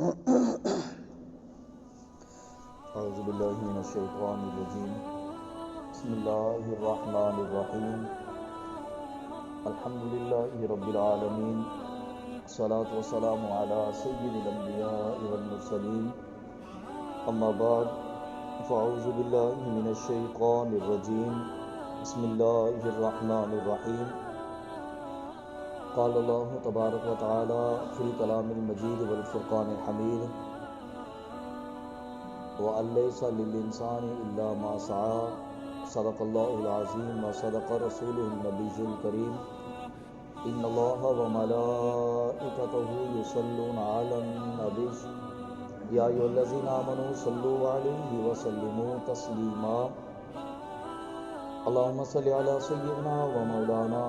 اعوذ باللہ من الشیطان الرجیم بسم اللہ الرحمن الرحیم الحمدللہ رب العالمین الصلاة والسلام علی سید الانبیاء والمرسلین اما بعد فاعوذ باللہ من الشیطان الرجیم بسم اللہ الرحمن الرحیم قال اللہ تبارک و تعالی فی الکلام المجید والفرقان الحمید وَأَن لَّيْسَ لِلْإِنسَانِ إِلَّا مَا سَعَىٰ صدق اللہ العظیم وصدق رسولہ النبی الکریم ان اللہ وملائکتہ یصلون علی النبی یا ایھا الذین آمنوا صلوا علیہ وسلموا تسلیما اللہم صل علی سیدنا ومولانا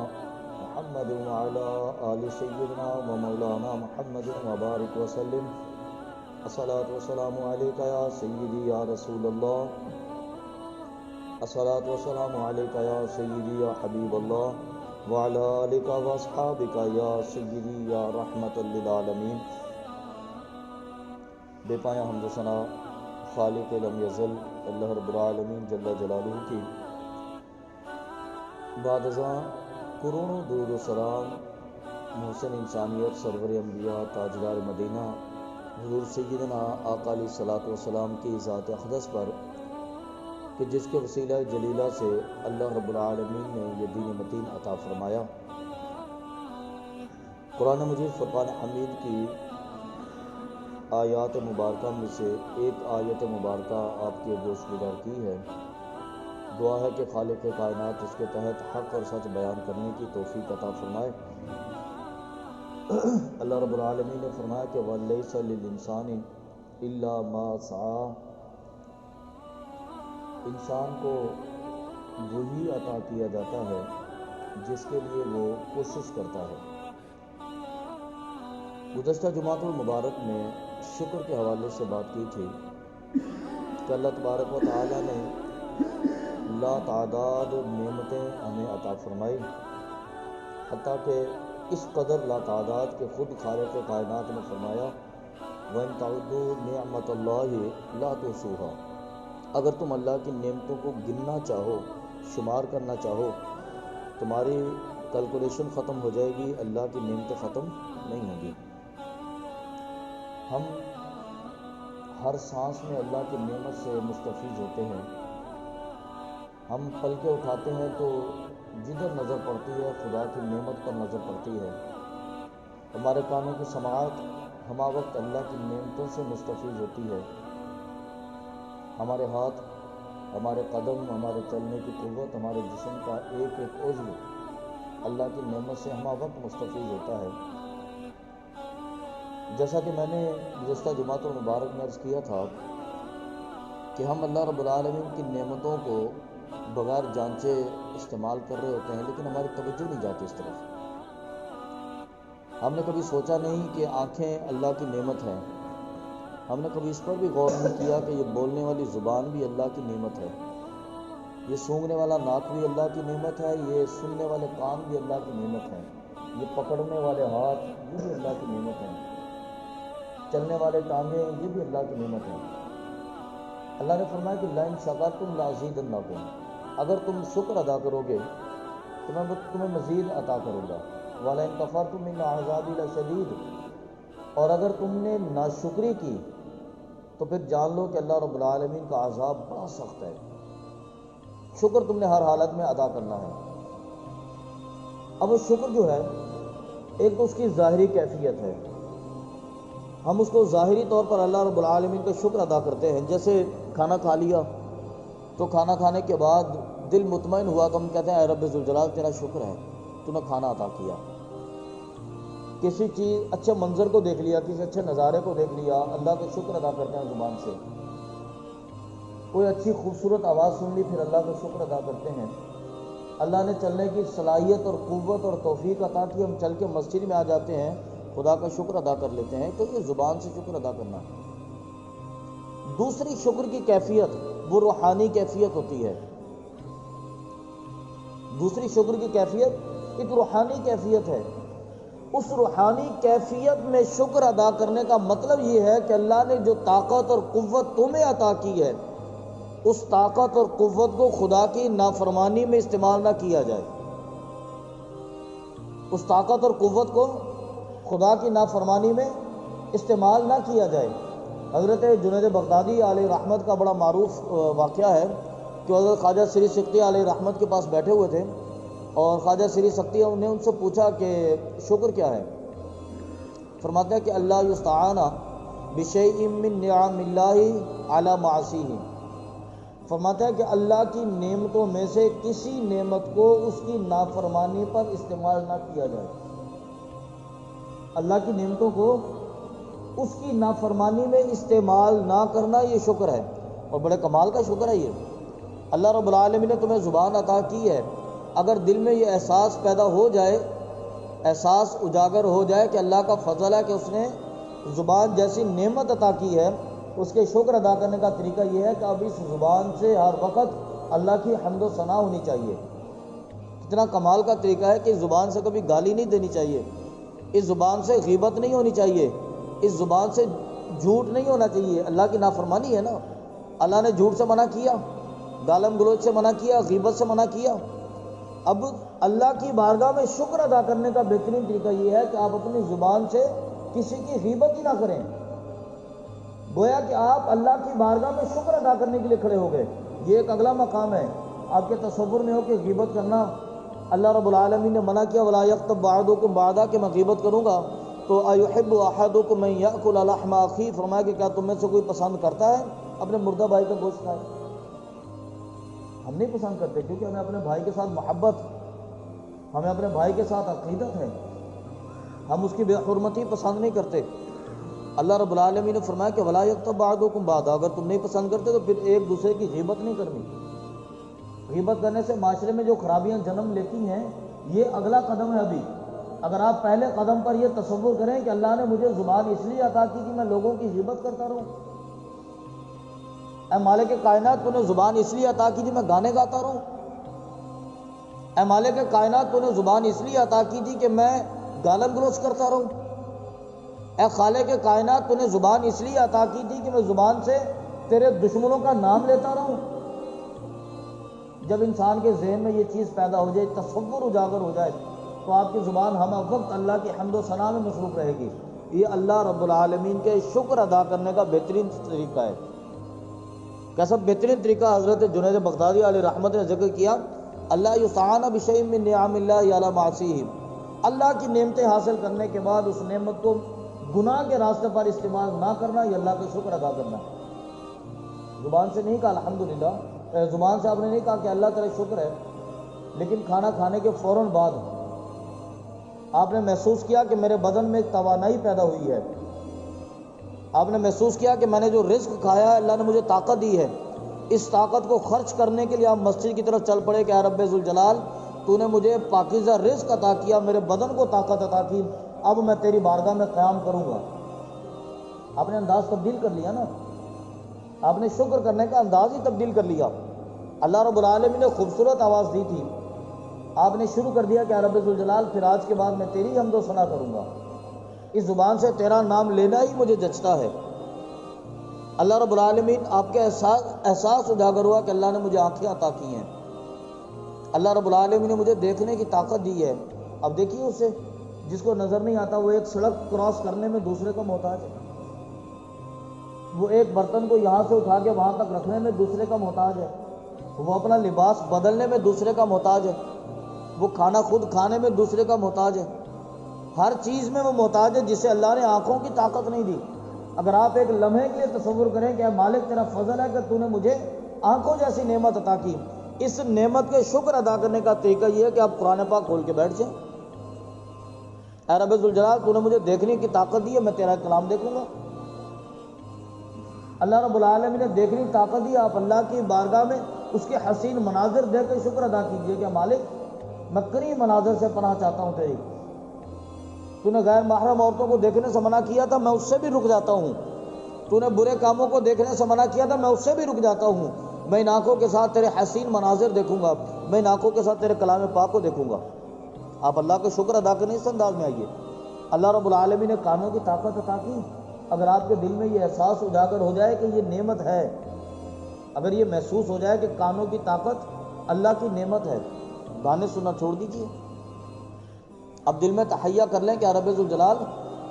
محمد وعلی آل سیدنا ومولانا محمد وبارک وسلم الصلاۃ والسلام علیک یا سیدی یا رسول اللہ الصلاۃ والسلام علیک یا سیدی یا حبیب اللہ وعلی آلک واصحابک یا سیدی یا رحمت للعالمین۔ بے پایا حمد و ثنا خالق لم یزل اللہ رب العالمین جل جلالہ کی بعد ازاں کروڑوں درود و سلام محسن انسانیت سرور انبیاء تاجدار مدینہ حضور سیدنا آقا علیہ الصلوۃ والسلام کی ذات اقدس پر کہ جس کے وسیلہ جلیلہ سے اللہ رب العالمین نے یہ دین متین عطا فرمایا۔ قرآن مجید فرقان حمید کی آیات مبارکہ میں سے ایک آیت مبارکہ آپ کے گوش گزار کی ہے۔ دعا ہے کہ خالق کائنات اس کے تحت حق اور سچ بیان کرنے کی توفیق عطا فرمائے۔ اللہ رب العالمین نے فرمایا کہ وَلَيْسَ لِلْإِنسَانِ إِلَّا مَا سَعَىٰ، انسان کو وہی عطا کیا جاتا ہے جس کے لیے وہ کوشش کرتا ہے۔ گزشتہ جمعۃ المبارک میں شکر کے حوالے سے بات کی تھی کہ اللہ تبارک و تعالیٰ نے لا تعداد نعمتیں ہمیں عطا فرمائی، حتیٰ کہ اس قدر لا تعداد کے خود خالق کائنات نے فرمایا وَإِن تَعُدُّوا نِعْمَتَ اللَّهِ لَا تُحْصُوهَا، اگر تم اللہ کی نعمتوں کو گننا چاہو، شمار کرنا چاہو، تمہاری کیلکولیشن ختم ہو جائے گی، اللہ کی نعمتیں ختم نہیں ہوں گی۔ ہم ہر سانس میں اللہ کی نعمت سے مستفیض ہوتے ہیں۔ ہم پلکیں اٹھاتے ہیں تو جدھر نظر پڑتی ہے خدا کی نعمت پر نظر پڑتی ہے۔ ہمارے کانوں کی سماعت ہمہ وقت اللہ کی نعمتوں سے مستفیض ہوتی ہے۔ ہمارے ہاتھ، ہمارے قدم، ہمارے چلنے کی قوت، ہمارے جسم کا ایک ایک عضو اللہ کی نعمت سے ہمہ وقت مستفیض ہوتا ہے۔ جیسا کہ میں نے گزشتہ جمعۃ المبارک میں عرض کیا تھا کہ ہم اللہ رب العالمین کی نعمتوں کو بغیر جانچے استعمال کر رہے ہوتے ہیں، لیکن ہماری توجہ نہیں جاتی اس طرف۔ ہم نے کبھی سوچا نہیں کہ آنکھیں اللہ کی نعمت ہیں، ہم نے کبھی اس پر بھی غور نہیں کیا کہ یہ بولنے والی زبان بھی اللہ کی نعمت ہے، یہ سونگھنے والا ناک بھی اللہ کی نعمت ہے، یہ سننے والے کان بھی اللہ کی نعمت ہیں، یہ پکڑنے والے ہاتھ یہ بھی اللہ کی نعمت ہیں، چلنے والے ٹانگیں یہ بھی اللہ کی نعمت ہیں۔ اللہ نے فرمایا کہ لَئِن شَكَرْتُمْ لَأَزِيدَنَّكُمْ، اگر تم شکر ادا کرو گے تو میں تمہیں مزید عطا کروں گا، وَلَئِن كَفَرْتُمْ إِنَّ عَذَابِي لَشَدِيدٌ، اور اگر تم نے ناشکری کی تو پھر جان لو کہ اللہ رب العالمین کا عذاب بڑا سخت ہے۔ شکر تم نے ہر حالت میں ادا کرنا ہے۔ اب وہ شکر جو ہے ایک تو اس کی ظاہری کیفیت ہے، ہم اس کو ظاہری طور پر اللہ رب العالمین کا شکر ادا کرتے ہیں۔ جیسے کھانا کھا لیا تو کھانا کھانے کے بعد دل مطمئن ہوا تو ہم کہتے ہیں اے رب ذوالجلال تیرا شکر ہے تو نے کھانا عطا کیا۔ کسی چیز اچھے منظر کو دیکھ لیا، کسی اچھے نظارے کو دیکھ لیا، اللہ کا شکر ادا کرتے ہیں زبان سے۔ کوئی اچھی خوبصورت آواز سن لی، پھر اللہ کا شکر ادا کرتے ہیں۔ اللہ نے چلنے کی صلاحیت اور قوت اور توفیق عطا کی، ہم چل کے مسجد میں آ جاتے ہیں، خدا کا شکر ادا کر لیتے ہیں، تو یہ زبان سے شکر ادا کرنا ہے۔ دوسری شکر کی کیفیت وہ روحانی کیفیت ہوتی ہے۔ دوسری شکر کی کیفیت ایک روحانی کیفیت ہے۔ اس روحانی کیفیت میں شکر ادا کرنے کا مطلب یہ ہے کہ اللہ نے جو طاقت اور قوت تمہیں عطا کی ہے، اس طاقت اور قوت کو خدا کی نافرمانی میں استعمال نہ کیا جائے، اس طاقت اور قوت کو خدا کی نافرمانی میں استعمال نہ کیا جائے۔ حضرت جنید بغدادی علیہ رحمت کا بڑا معروف واقعہ ہے کہ حضرت خواجہ سری سکتی علیہ رحمت کے پاس بیٹھے ہوئے تھے، اور خواجہ سری سکتی نے ان سے پوچھا کہ شکر کیا ہے؟ فرماتا ہے کہ اللہ یستعان بشیء من نعم اللہ علی معاصیہ، فرماتا ہے کہ اللہ کی نعمتوں میں سے کسی نعمت کو اس کی نافرمانی پر استعمال نہ کیا جائے۔ اللہ کی نعمتوں کو اس کی نافرمانی میں استعمال نہ کرنا یہ شکر ہے، اور بڑے کمال کا شکر ہے یہ۔ اللہ رب العالمین نے تمہیں زبان عطا کی ہے، اگر دل میں یہ احساس پیدا ہو جائے، احساس اجاگر ہو جائے کہ اللہ کا فضل ہے کہ اس نے زبان جیسی نعمت عطا کی ہے، اس کے شکر ادا کرنے کا طریقہ یہ ہے کہ اب اس زبان سے ہر وقت اللہ کی حمد و ثنا ہونی چاہیے۔ کتنا کمال کا طریقہ ہے کہ اس زبان سے کبھی گالی نہیں دینی چاہیے، اس زبان سے غیبت نہیں ہونی چاہیے، اس زبان سے جھوٹ نہیں ہونا چاہیے۔ اللہ کی نافرمانی ہے نا، اللہ نے جھوٹ سے منع کیا، گالم گلوچ سے منع کیا، غیبت سے منع کیا۔ اب اللہ کی بارگاہ میں شکر ادا کرنے کا بہترین طریقہ یہ ہے کہ آپ اپنی زبان سے کسی کی غیبت ہی نہ کریں، گویا کہ آپ اللہ کی بارگاہ میں شکر ادا کرنے کے لیے کھڑے ہو گئے۔ یہ ایک اگلا مقام ہے۔ آپ کے تصور میں ہو کہ غیبت کرنا اللہ رب العالمین نے منع کیا، ولا یغتب بعضکم بعضا، کہ میں غیبت کروں گا تو ایحب احدکم ان یاکل لحم اخیہ، فرمایا کہ کیا تم میں سے کوئی پسند کرتا ہے اپنے مردہ بھائی کا گوشت کھائے؟ ہم نہیں پسند کرتے، کیونکہ ہمیں اپنے بھائی کے ساتھ محبت، ہمیں اپنے بھائی کے ساتھ عقیدت ہے، ہم اس کی بے حرمتی پسند نہیں کرتے۔ اللہ رب العالمین نے فرمایا کہ ولا یغتب بعضکم بعضا، اگر تم نہیں پسند کرتے تو پھر ایک دوسرے کی غیبت نہیں کرنی۔ غیبت کرنے سے معاشرے میں جو خرابیاں جنم لیتی ہیں، یہ اگلا قدم ہے۔ ابھی اگر آپ پہلے قدم پر یہ تصور کریں کہ اللہ نے مجھے زبان اس لیے عطا کی کہ میں لوگوں کی غیبت کرتا رہوں، اے مالک کائنات تو نے زبان اس لیے عطا کی تھی میں گانے گاتا رہوں، اے مالک کائنات تو نے زبان اس لیے عطا کی تھی کہ میں گالم گلوچ کرتا رہوں، اے خالق کائنات تو نے زبان اس لیے عطا کی تھی کہ میں زبان سے تیرے دشمنوں کا نام لیتا رہوں۔ جب انسان کے ذہن میں یہ چیز پیدا ہو جائے، تصور اجاگر ہو جائے، تو آپ کی زبان ہم وقت اللہ کی حمد و ثنا میں مصروف رہے گی۔ یہ اللہ رب العالمین کے شکر ادا کرنے کا بہترین طریقہ ہے۔ کیسا بہترین طریقہ حضرت جنید بغدادی علیہ رحمت نے ذکر کیا، اللہ یستعان بشیء من نعم اللہ علی معاصیہ، اللہ کی نعمتیں حاصل کرنے کے بعد اس نعمت کو گناہ کے راستے پر استعمال نہ کرنا، یہ اللہ کا شکر ادا کرنا۔ زبان سے نہیں کہا الحمدللہ، زبان سے آپ نے نہیں کہا کہ اللہ تیرا شکر ہے، لیکن کھانا کھانے کے فوراً بعد آپ نے محسوس کیا کہ میرے بدن میں ایک توانائی پیدا ہوئی ہے، آپ نے محسوس کیا کہ میں نے جو رزق کھایا ہے اللہ نے مجھے طاقت دی ہے، اس طاقت کو خرچ کرنے کے لیے آپ مسجد کی طرف چل پڑے کہ اے رب ذوالجلال تو نے مجھے پاکیزہ رزق عطا کیا، میرے بدن کو طاقت عطا کی، اب میں تیری بارگاہ میں قیام کروں گا۔ آپ نے انداز تبدیل کر لیا نا، آپ نے شکر کرنے کا انداز ہی تبدیل کر لیا۔ اللہ رب العالمین نے خوبصورت آواز دی تھی، آپ نے شروع کر دیا کہ اے رب ذوالجلال پھر آج کے بعد میں تیری حمد و ثنا کروں گا، اس زبان سے تیرا نام لینا ہی مجھے جچتا ہے۔ اللہ رب العالمین آپ کے احساس اجاگر ہوا کہ اللہ نے مجھے آنکھیں عطا کی ہیں، اللہ رب العالمین نے مجھے دیکھنے کی طاقت دی ہے۔ اب دیکھیے اسے جس کو نظر نہیں آتا، وہ ایک سڑک کراس کرنے میں دوسرے کا محتاج ہے، وہ ایک برتن کو یہاں سے اٹھا کے وہاں تک رکھنے میں دوسرے کا محتاج ہے، وہ اپنا لباس بدلنے میں دوسرے کا محتاج ہے، وہ کھانا خود کھانے میں دوسرے کا محتاج ہے، ہر چیز میں وہ محتاج ہے جسے اللہ نے آنکھوں کی طاقت نہیں دی۔ اگر آپ ایک لمحے کے لیے تصور کریں کہ اے مالک تیرا فضل ہے کہ تو نے مجھے آنکھوں جیسی نعمت عطا کی، اس نعمت کے شکر ادا کرنے کا طریقہ یہ ہے کہ آپ قرآن پاک کھول کے بیٹھ جائیں۔ اے رب ذوالجلال تو نے مجھے دیکھنے کی طاقت دی ہے، میں تیرا کلام دیکھوں گا۔ اللہ رب العالمین نے دیکھنے کی طاقت دی، آپ اللہ کی بارگاہ میں اس کے حسین مناظر دیکھ کے شکر ادا کیجئے کہ مالک میں کریم مناظر سے پناہ چاہتا ہوں تیری، تو نے غیر محرم عورتوں کو دیکھنے سے منع کیا تھا، میں اس سے بھی رک جاتا ہوں، تو نے برے کاموں کو دیکھنے سے منع کیا تھا، میں اس سے بھی رک جاتا ہوں، میں ان آنکھوں کے ساتھ تیرے حسین مناظر دیکھوں گا، میں ان آنکھوں کے ساتھ تیرے کلام پاک کو دیکھوں گا۔ آپ اللہ کا شکر ادا کرنے اس انداز میں آئیے۔ اللہ رب العالمین نے کانوں کی طاقت عطا کی. اگر آپ کے دل میں یہ احساس اجاگر ہو جائے کہ یہ نعمت ہے، اگر یہ محسوس ہو جائے کہ کانوں کی طاقت اللہ کی نعمت ہے، گانے سننا چھوڑ دیجیے. اب دل میں تحیہ کر لیں کہ رب ذوالجلال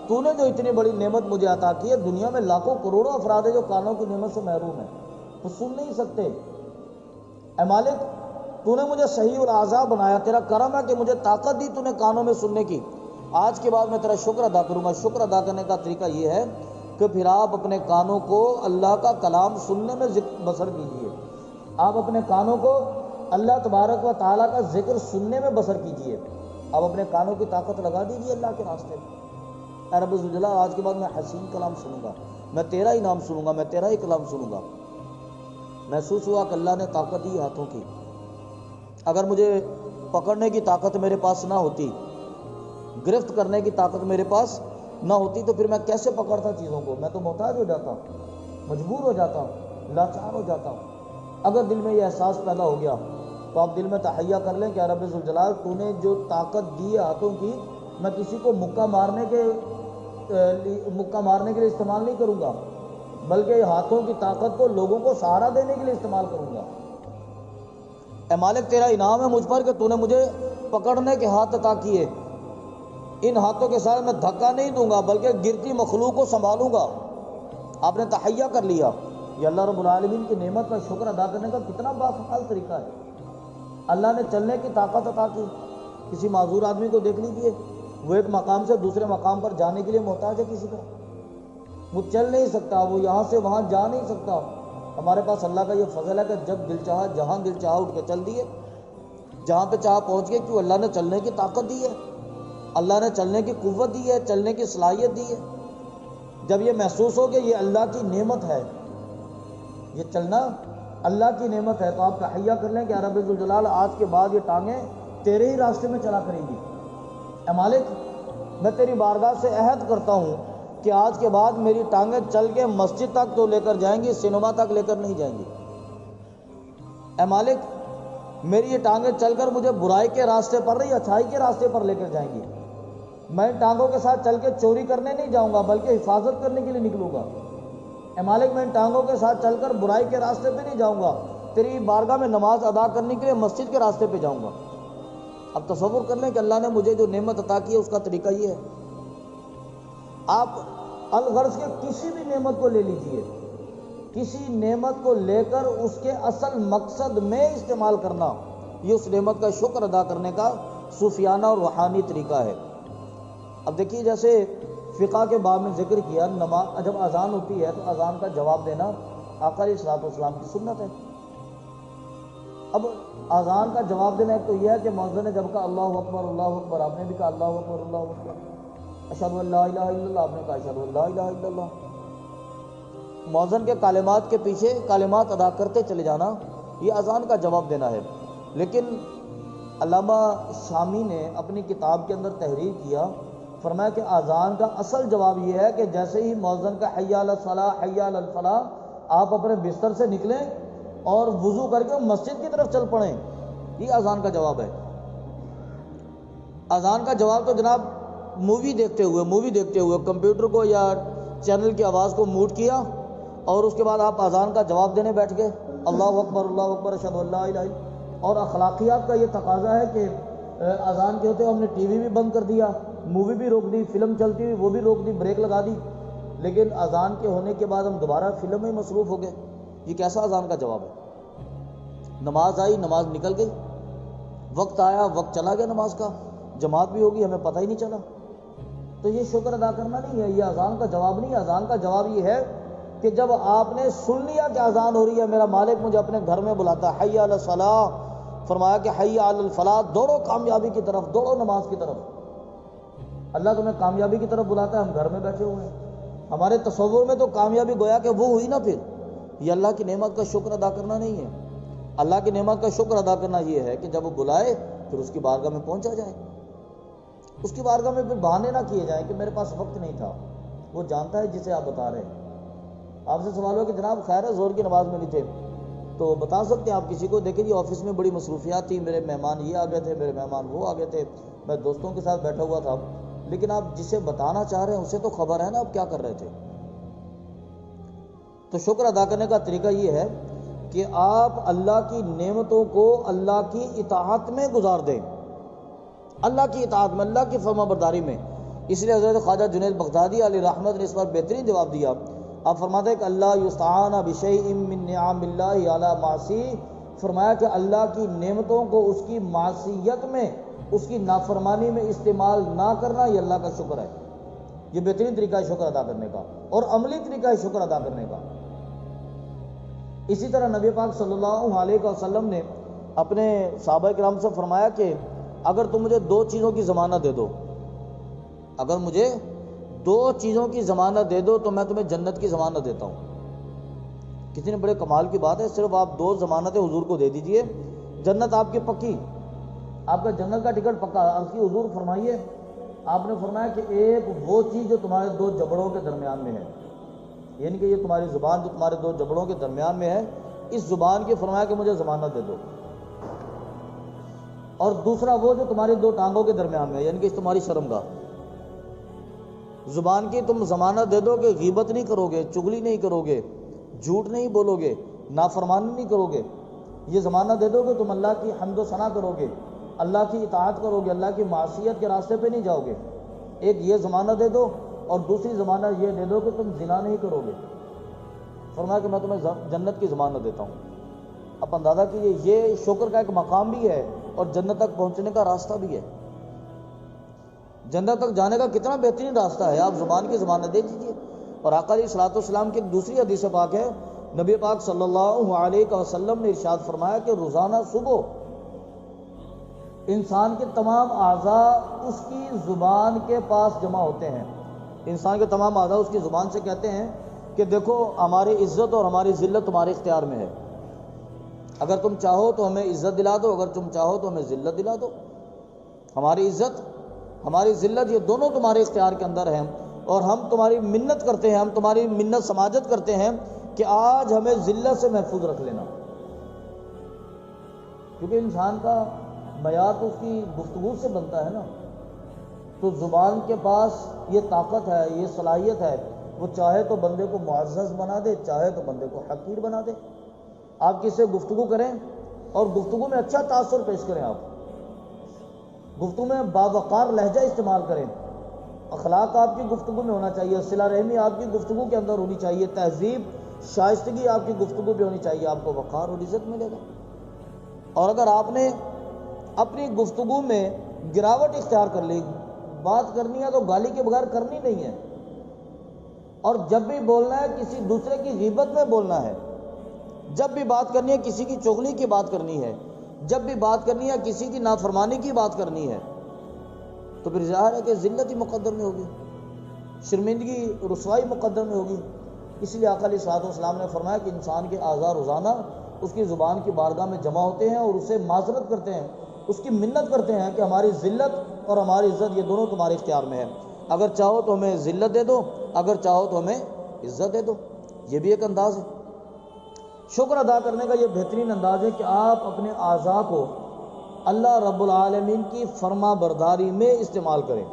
تو نے جو اتنی بڑی نعمت مجھے عطا کی ہے، دنیا میں لاکھوں کروڑوں افراد ہیں جو کانوں کی نعمت سے محروم ہیں، وہ سن نہیں سکتے. اے مالک تو نے مجھے صحیح الاعضاء بنایا، تیرا کرم ہے کہ مجھے طاقت دی تو نے کانوں میں سننے کی. آج کے بعد میں تیرا شکر ادا کروں گا. شکر ادا کرنے کا طریقہ یہ ہے کہ پھر آپ اپنے کانوں کو اللہ کا کلام سننے میں بسر کیجیے. آپ اپنے کانوں کو اللہ تبارک و تعالیٰ کا ذکر سننے میں بسر کیجیے. آپ اپنے کانوں کی طاقت لگا دیجیے اللہ کے راستے میں. اے رب ذوالجلال آج کے بعد میں حسین کلام سنوں گا، میں تیرا ہی نام سنوں گا، میں تیرا ہی کلام سنوں گا. محسوس ہوا کہ اللہ نے طاقت دی ہاتھوں کی. اگر مجھے پکڑنے کی طاقت میرے پاس نہ ہوتی، گرفت کرنے کی طاقت میرے پاس نہ ہوتی، تو پھر میں کیسے پکڑتا چیزوں کو؟ میں تو محتاج ہو جاتا، مجبور ہو جاتا، لاچار ہو جاتا. اگر دل میں یہ احساس پیدا ہو گیا تو آپ دل میں تحیہ کر لیں کہ رب ذوالجلال تو نے جو طاقت دی ہے ہاتھوں کی، میں کسی کو مکہ مارنے کے لیے استعمال نہیں کروں گا، بلکہ ہاتھوں کی طاقت کو لوگوں کو سہارا دینے کے لیے استعمال کروں گا. اے مالک تیرا انعام ہے مجھ پر کہ تو نے مجھے پکڑنے کے ہاتھ عطا کیے. ان ہاتھوں کے ساتھ میں دھکا نہیں دوں گا بلکہ گرتی مخلوق کو سنبھالوں گا. آپ نے تحیہ کر لیا. یہ اللہ رب العالمین کی نعمت کا شکر ادا کرنے کا کتنا باکمال طریقہ ہے. اللہ نے چلنے کی طاقت عطا کی. کسی معذور آدمی کو دیکھ لیجیے، وہ ایک مقام سے دوسرے مقام پر جانے کے لیے محتاج ہے کسی کا، وہ چل نہیں سکتا، وہ یہاں سے وہاں جا نہیں سکتا. ہمارے پاس اللہ کا یہ فضل ہے کہ جب دل چاہا جہاں دل چاہا اٹھ کے چل دیے، جہاں پہ چاہا پہنچ گئے. کیوں؟ اللہ نے چلنے کی طاقت دی ہے، اللہ نے چلنے کی قوت دی ہے، چلنے کی صلاحیت دی ہے. جب یہ محسوس ہو کہ یہ اللہ کی نعمت ہے، یہ چلنا اللہ کی نعمت ہے، تو آپ تحیہ کر لیں کہ رب ذوالجلال آج کے بعد یہ ٹانگیں تیرے ہی راستے میں چلا کریں گی. اے مالک میں تیری بارگاہ سے عہد کرتا ہوں کہ آج کے بعد میری ٹانگیں چل کے مسجد تک تو لے کر جائیں گی، سینما تک لے کر نہیں جائیں گی. اے مالک میری یہ ٹانگیں چل کر مجھے برائی کے راستے پر نہیں، اچھائی کے راستے پر لے کر جائیں گی. میں ان ٹانگوں کے ساتھ چل کے چوری کرنے نہیں جاؤں گا بلکہ حفاظت کرنے کے لیے نکلوں گا. اے مالک میں ان ٹانگوں کے ساتھ چل کر برائی کے راستے پہ نہیں جاؤں گا، تیری بارگاہ میں نماز ادا کرنے کے لیے مسجد کے راستے پہ جاؤں گا. اب تصور کر لیں کہ اللہ نے مجھے جو نعمت عطا کی ہے اس کا طریقہ یہ ہے. آپ الغرض کے کسی بھی نعمت کو لے لیجئے، کسی نعمت کو لے کر اس کے اصل مقصد میں استعمال کرنا، یہ اس نعمت کا شکر ادا کرنے کا صوفیانہ اور روحانی طریقہ ہے. اب دیکھیے جیسے فقہ کے باب میں ذکر کیا، نماز جب اذان ہوتی ہے تو اذان کا جواب دینا آقا علیہ الصلوۃ والسلام کی سنت ہے. اب اذان کا جواب دینا ایک تو یہ ہے کہ مؤذن نے جب کہا اللہ اکبر اللہ اکبر، آپ نے بھی کہا اللہ اکبر اللہ اکبر، اشہد ان لا الہ الا اللہ، آپ نے کہا اشہد ان لا الہ الا اللہ. مؤذن کے کلمات کے پیچھے کلمات ادا کرتے چلے جانا، یہ اذان کا جواب دینا ہے. لیکن علامہ شامی نے اپنی کتاب کے اندر تحریر کیا، فرمایا کہ اذان کا اصل جواب یہ ہے کہ جیسے ہی مؤذن کا حی علی الصلاۃ حی علی الفلاح، آپ اپنے بستر سے نکلیں اور وضو کر کے مسجد کی طرف چل پڑیں. یہ اذان کا جواب ہے. اذان کا جواب تو جناب مووی دیکھتے ہوئے کمپیوٹر کو یا چینل کی آواز کو موٹ کیا اور اس کے بعد آپ اذان کا جواب دینے بیٹھ گئے، اللہ اکبر اشہد ان لا الہ الا اللہ. اور اخلاقیات کا یہ تقاضا ہے کہ اذان کے ہوتے ہم نے ٹی وی بھی بند کر دیا، مووی بھی روک دی، فلم چلتی ہوئی وہ بھی روک دی، بریک لگا دی، لیکن اذان کے ہونے کے بعد ہم دوبارہ فلم میں مصروف ہو گئے. یہ کیسا اذان کا جواب ہے؟ نماز آئی، نماز نکل گئی، وقت آیا، وقت چلا گیا نماز کا، جماعت بھی ہوگی، ہمیں پتہ ہی نہیں چلا. تو یہ شکر ادا کرنا نہیں ہے، یہ اذان کا جواب نہیں ہے. اذان کا جواب یہ ہے کہ جب آپ نے سن لیا کہ اذان ہو رہی ہے، میرا مالک مجھے اپنے گھر میں بلاتا ہے، حی علی الصلاۃ، فرمایا کہ حی علی الفلاح، دوڑو کامیابی کی طرف، دوڑو نماز کی طرف. اللہ تمہیں کامیابی کی طرف بلاتا ہے، ہم گھر میں بیٹھے ہوئے ہیں. ہمارے تصور میں تو کامیابی گویا کہ وہ ہوئی نا. پھر یہ اللہ کی نعمت کا شکر ادا کرنا نہیں ہے. اللہ کی نعمت کا شکر ادا کرنا یہ ہے کہ جب وہ بلائے پھر اس کی بارگاہ میں پہنچا جائے. اس کی بارگاہ میں پھر بہانے نہ کیے جائیں کہ میرے پاس وقت نہیں تھا. وہ جانتا ہے جسے آپ بتا رہے ہیں. آپ سے سوال ہو کہ جناب خیر ہے زور کی نماز میں نہیں تھے، تو بتا سکتے ہیں آپ کسی کو، دیکھیں جی آفس میں بڑی مصروفیات تھی، میرے مہمان یہ آ گئے تھے، میرے مہمان وہ آ گئے تھے، میں دوستوں کے ساتھ بیٹھا ہوا تھا، لیکن آپ جسے بتانا چاہ رہے ہیں اسے تو خبر ہے نا آپ کیا کر رہے تھے۔ تو شکر ادا کرنے کا طریقہ یہ ہے کہ آپ اللہ کی نعمتوں کو اللہ کی اطاعت میں گزار دیں، اللہ کی اطاعت میں، اللہ کی فرما برداری میں۔ اس لیے حضرت خواجہ جنید بغدادی علیہ رحمت نے اس پر بہترین جواب دیا۔ آپ فرماتے ہیں کہ اللہ یستعان بشیء من نعم اللہ علی معصی، فرمایا کہ اللہ کی نعمتوں کو اس کی معصیت میں، اس کی نافرمانی میں استعمال نہ کرنا، یہ اللہ کا شکر ہے۔ یہ بہترین طریقہ ہے شکر ادا کرنے کا، اور عملی طریقہ ہے شکر ادا کرنے کا۔ اسی طرح نبی پاک صلی اللہ علیہ وسلم نے اپنے صحابہ کرام سے فرمایا کہ اگر تم مجھے دو چیزوں کی ضمانت دے دو، اگر مجھے دو چیزوں کی ضمانت دے دو تو میں تمہیں جنت کی ضمانت دیتا ہوں۔ کتنی بڑے کمال کی بات ہے، صرف آپ دو ضمانتیں حضور کو دے دیجئے، جنت آپ کی پکی، آپ کا جنت کا ٹکٹ پکا۔ آپ کی حضور فرمائیے، آپ نے فرمایا کہ ایک وہ چیز جو تمہارے دو جبڑوں کے درمیان میں ہے، یعنی کہ یہ تمہاری زبان جو تمہارے دو جبڑوں کے درمیان میں ہے، اس زبان کی فرمایا کہ مجھے ضمانت دے دو۔ اور دوسرا وہ جو تمہاری دو ٹانگوں کے درمیان میں ہے، یعنی کہ اس تمہاری شرمگاہ، زبان کی تم ضمانت دے دو کہ غیبت نہیں کرو گے، چغلی نہیں کرو گے، جھوٹ نہیں بولو گے، نافرمانی نہیں کرو گے۔ یہ ضمانت دے دو کہ تم اللہ کی حمد و ثنا کرو گے، اللہ کی اطاعت کرو گے، اللہ کی معصیت کے راستے پہ نہیں جاؤ گے۔ ایک یہ ضمانت دے دو، اور دوسری ضمانت یہ دے دو کہ تم زنا نہیں کرو گے۔ فرمایا کہ میں تمہیں جنت کی ضمانت دیتا ہوں۔ اب اندازہ کیجیے، یہ شکر کا ایک مقام بھی ہے اور جنت تک پہنچنے کا راستہ بھی ہے۔ جنت تک جانے کا کتنا بہترین راستہ ہے، آپ زبان کی ضمانت دے دیجیے۔ اور آقا علیہ الصلوۃ والسلام کی دوسری حدیث پاک ہے، نبی پاک صلی اللہ علیہ وسلم نے ارشاد فرمایا کہ روزانہ صبح انسان کے تمام اعضاء اس کی زبان کے پاس جمع ہوتے ہیں۔ انسان کے تمام اعضاء اس کی زبان سے کہتے ہیں کہ دیکھو ہماری عزت اور ہماری ذلت تمہارے اختیار میں ہے، اگر تم چاہو تو ہمیں عزت دلا دو، اگر تم چاہو تو ہمیں ذلت دلا دو۔ ہماری عزت، ہماری ذلت، یہ دونوں تمہارے اختیار کے اندر ہیں، اور ہم تمہاری منت کرتے ہیں، ہم تمہاری منت سماجت کرتے ہیں کہ آج ہمیں ذلت سے محفوظ رکھ لینا، کیونکہ انسان کا معیار تو اس کی گفتگو سے بنتا ہے نا۔ تو زبان کے پاس یہ طاقت ہے، یہ صلاحیت ہے، وہ چاہے تو بندے کو معزز بنا دے، چاہے تو بندے کو حقیر بنا دے۔ آپ کس سے گفتگو کریں اور گفتگو میں اچھا تاثر پیش کریں، آپ گفتگو میں باوقار لہجہ استعمال کریں، اخلاق آپ کی گفتگو میں ہونا چاہیے، صلہ رحمی آپ کی گفتگو کے اندر ہونی چاہیے، تہذیب شائستگی آپ کی گفتگو پہ ہونی چاہیے، آپ کو وقار اور عزت ملے گا۔ اور اگر آپ نے اپنی گفتگو میں گراوٹ اختیار کر لی، بات کرنی ہے تو گالی کے بغیر کرنی نہیں ہے، اور جب بھی بولنا ہے کسی دوسرے کی غیبت میں بولنا ہے، جب بھی بات کرنی ہے کسی کی چغلی کی بات کرنی ہے، جب بھی بات کرنی ہے کسی کی نافرمانی کی بات کرنی ہے، تو پھر ظاہر ہے کہ ذلت ہی مقدر میں ہوگی، شرمندگی رسوائی مقدر میں ہوگی۔ اس لیے آقا علیہ الصلوۃ والسلام نے فرمایا کہ انسان کے اعضاء روزانہ اس کی زبان کی بارگاہ میں جمع ہوتے ہیں اور اسے معذرت کرتے ہیں، اس کی منت کرتے ہیں کہ ہماری ذلت اور ہماری عزت یہ دونوں تمہارے اختیار میں ہے، اگر چاہو تو ہمیں ذلت دے دو، اگر چاہو تو ہمیں عزت دے دو۔ یہ بھی ایک انداز ہے شکر ادا کرنے کا، یہ بہترین انداز ہے کہ آپ اپنے اعضاء کو اللہ رب العالمین کی فرما برداری میں استعمال کریں۔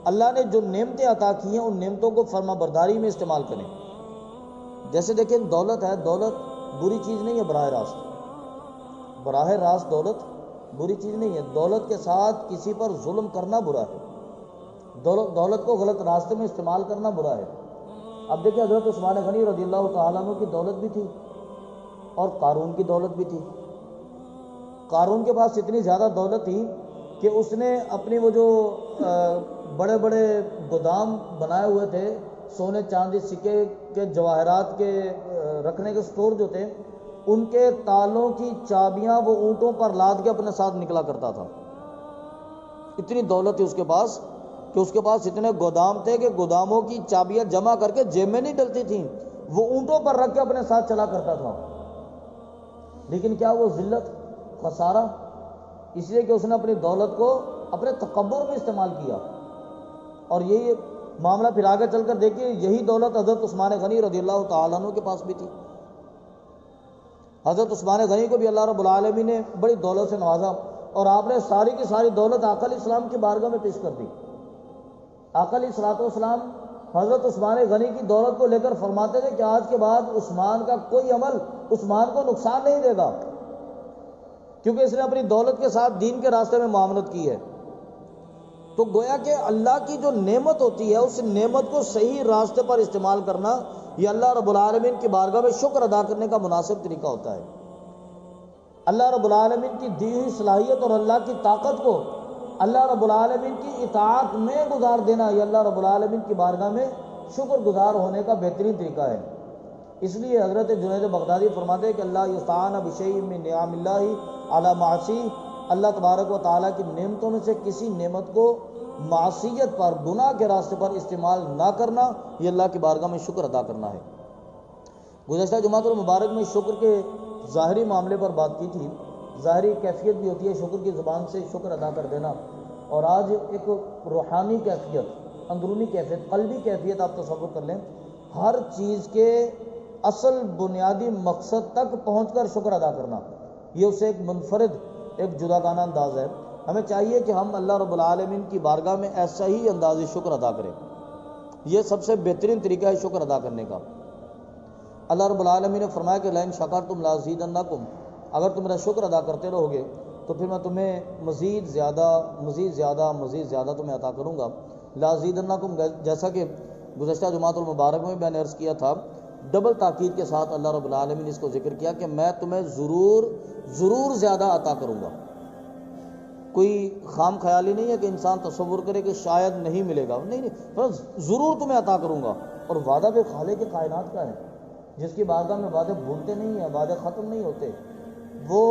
اللہ نے جو نعمتیں عطا کی ہیں ان نعمتوں کو فرما برداری میں استعمال کریں۔ جیسے دیکھیں دولت ہے، دولت بری چیز نہیں ہے، براہ راست دولت بری چیز نہیں ہے، دولت کے ساتھ کسی پر ظلم کرنا برا ہے، دولت کو غلط راستے میں استعمال کرنا برا ہے۔ اب دیکھیں حضرت عثمان غنی رضی اللہ تعالیٰ عنہ کی دولت بھی تھی اور قارون کی دولت بھی تھی۔ قارون کے پاس اتنی زیادہ دولت تھی کہ اس نے اپنی وہ جو بڑے بڑے گودام بنائے ہوئے تھے، سونے چاندی سکے کے جواہرات کے رکھنے کے سٹور جو تھے، ان کے تالوں کی چابیاں وہ اونٹوں پر لاد کے اپنے ساتھ نکلا کرتا تھا۔ اتنی دولت تھی اس کے پاس کہ اس کے پاس اتنے گودام تھے کہ گوداموں کی چابیاں جمع کر کے جیب میں نہیں ڈلتی تھیں، وہ اونٹوں پر رکھ کے اپنے ساتھ چلا کرتا تھا۔ لیکن کیا وہ ذلت، خسارہ؟ اس لیے کہ اس نے اپنی دولت کو اپنے تکبر میں استعمال کیا۔ اور یہی معاملہ پھر آگے چل کر دیکھیے، یہی دولت حضرت عثمان غنی رضی اللہ تعالیٰ عنہ کے پاس بھی تھی۔ حضرت عثمان غنی کو بھی اللہ رب العالمین نے بڑی دولت سے نوازا، اور آپ نے ساری کی ساری دولت آقا علیہ السلام کی بارگاہ میں پیش کر دی۔ آقا علیہ الصلوۃ والسلام حضرت عثمان غنی کی دولت کو لے کر فرماتے تھے کہ آج کے بعد عثمان کا کوئی عمل عثمان کو نقصان نہیں دے گا، کیونکہ اس نے اپنی دولت کے ساتھ دین کے راستے میں معاملت کی ہے۔ تو گویا کہ اللہ کی جو نعمت ہوتی ہے اس نعمت کو صحیح راستے پر استعمال کرنا یہ اللہ رب العالمین کی بارگاہ میں شکر ادا کرنے کا مناسب طریقہ ہوتا ہے۔ اللہ رب العالمین کی دی ہوئی صلاحیت اور اللہ کی طاقت کو اللہ رب العالمین کی اطاعت میں گزار دینا یہ اللہ رب العالمین کی بارگاہ میں شکر گزار ہونے کا بہترین طریقہ ہے۔ اس لیے حضرت جنید بغدادی فرماتے ہیں کہ اللہ یستعان بشیء من نعم اللہ علی معصی، اللہ تبارک و تعالیٰ کی نعمتوں میں سے کسی نعمت کو معصیت پر، گناہ کے راستے پر استعمال نہ کرنا یہ اللہ کی بارگاہ میں شکر ادا کرنا ہے۔ گزشتہ جمعۃ المبارک میں شکر کے ظاہری معاملے پر بات کی تھی، ظاہری کیفیت بھی ہوتی ہے شکر کی زبان سے شکر ادا کر دینا، اور آج ایک روحانی کیفیت، اندرونی کیفیت، قلبی کیفیت آپ تصور کر لیں، ہر چیز کے اصل بنیادی مقصد تک پہنچ کر شکر ادا کرنا، یہ اسے ایک منفرد، ایک جداگانہ انداز ہے۔ ہمیں چاہیے کہ ہم اللہ رب العالمین کی بارگاہ میں ایسا ہی اندازی شکر ادا کریں، یہ سب سے بہترین طریقہ ہے شکر ادا کرنے کا۔ اللہ رب العالمین نے فرمایا کہ لئن شکرتم لازیدنکم، اگر تم میرا شکر ادا کرتے رہو گے تو پھر میں تمہیں مزید زیادہ تمہیں عطا کروں گا۔ لازیدنکم، جیسا کہ گزشتہ جمعۃ المبارک میں میں نے عرض کیا تھا، ڈبل تاکید کے ساتھ اللہ رب العالمین نے اس کو ذکر کیا کہ میں تمہیں ضرور زیادہ عطا کروں گا۔ کوئی خام خیالی نہیں ہے کہ انسان تصور کرے کہ شاید نہیں ملے گا، نہیں، ضرور تمہیں عطا کروں گا۔ اور وعدہ بھی خالق کائنات کا ہے، جس کی بارگاہ میں وعدے بھولتے نہیں ہیں، وعدے ختم نہیں ہوتے، وہ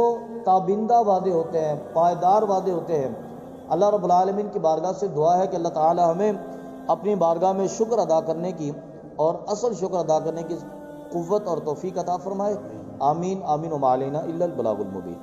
تابندہ وعدے ہوتے ہیں، پائیدار وعدے ہوتے ہیں۔ اللہ رب العالمین کی بارگاہ سے دعا ہے کہ اللہ تعالی ہمیں اپنی بارگاہ میں شکر ادا کرنے کی اور اصل شکر ادا کرنے کی قوت اور توفیق عطا فرمائے۔ آمین آمین وما علینا الا البلاغ المبین۔